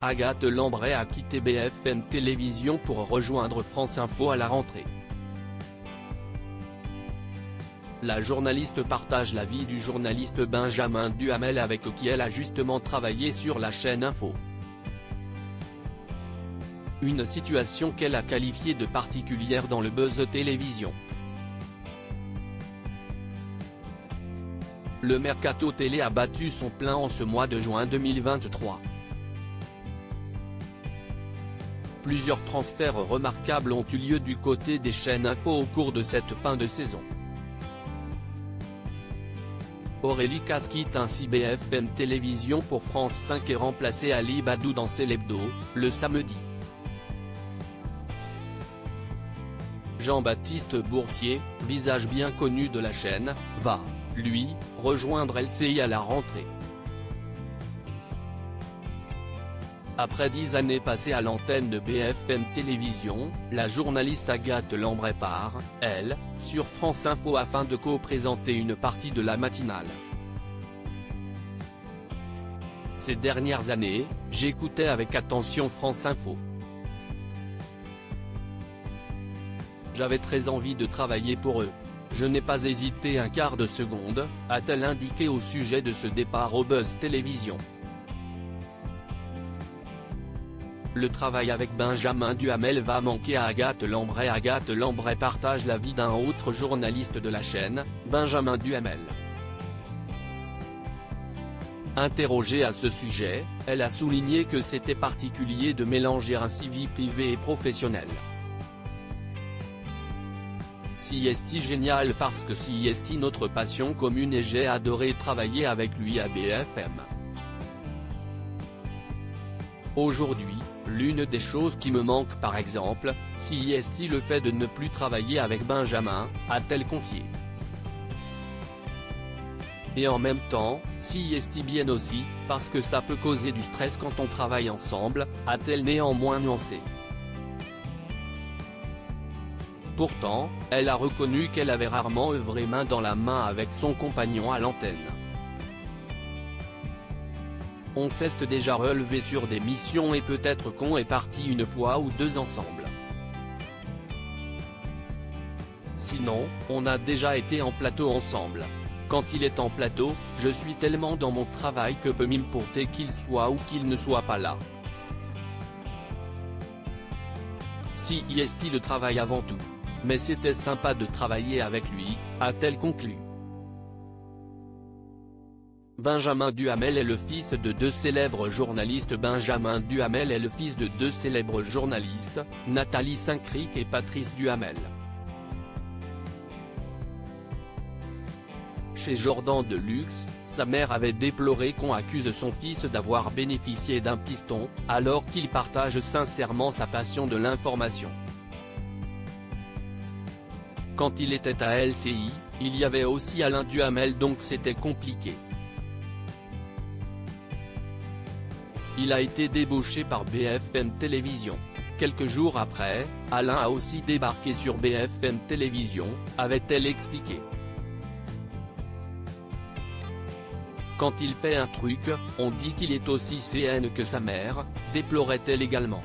Agathe Lambray a quitté BFM Télévision pour rejoindre France Info à la rentrée. La journaliste partage la vie du journaliste Benjamin Duhamel avec qui elle a justement travaillé sur la chaîne Info. Une situation qu'elle a qualifiée de particulière dans le buzz télévision. Le mercato télé a battu son plein en ce mois de juin 2023. Plusieurs transferts remarquables ont eu lieu du côté des chaînes Info au cours de cette fin de saison. Aurélie Casse quitte ainsi BFM Télévision pour France 5 et remplacé Ali Badou dans C'est l'Hebdo, le samedi. Jean-Baptiste Boursier, visage bien connu de la chaîne, va, lui, rejoindre LCI à la rentrée. Après 10 années passées à l'antenne de BFM Télévision, la journaliste Agathe Lambray part, elle, sur France Info afin de co-présenter une partie de la matinale. Ces dernières années, j'écoutais avec attention France Info. J'avais très envie de travailler pour eux. Je n'ai pas hésité un quart de seconde, a-t-elle indiqué au sujet de ce départ au buzz télévision. Le travail avec Benjamin Duhamel va manquer à Agathe Lambray. Agathe Lambray partage la vie d'un autre journaliste de la chaîne, Benjamin Duhamel. Interrogée à ce sujet, elle a souligné que c'était particulier de mélanger ainsi vie privée et professionnelle. Si est génial parce que si est notre passion commune et j'ai adoré travailler avec lui à BFM. Aujourd'hui, l'une des choses qui me manque par exemple, si est le fait de ne plus travailler avec Benjamin, a-t-elle confié. Et en même temps, si est bien aussi, parce que ça peut causer du stress quand on travaille ensemble, a-t-elle néanmoins nuancé. Pourtant, elle a reconnu qu'elle avait rarement œuvré main dans la main avec son compagnon à l'antenne. On s'est déjà relevé sur des missions et peut-être qu'on est parti une fois ou deux ensemble. Sinon, on a déjà été en plateau ensemble. Quand il est en plateau, je suis tellement dans mon travail que peu m'importe qu'il soit ou qu'il ne soit pas là. Si est le travail avant tout. Mais c'était sympa de travailler avec lui, a-t-elle conclu. Benjamin Duhamel est le fils de deux célèbres journalistes. Benjamin Duhamel est le fils de deux célèbres journalistes, Nathalie Saint-Cric et Patrice Duhamel. Chez Jordan de Luxe, sa mère avait déploré qu'on accuse son fils d'avoir bénéficié d'un piston, alors qu'il partage sincèrement sa passion de l'information. Quand il était à LCI, il y avait aussi Alain Duhamel donc c'était compliqué. Il a été débauché par BFM Télévision. Quelques jours après, Alain a aussi débarqué sur BFM Télévision, avait-elle expliqué. Quand il fait un truc, on dit qu'il est aussi CN que sa mère, déplorait-elle également.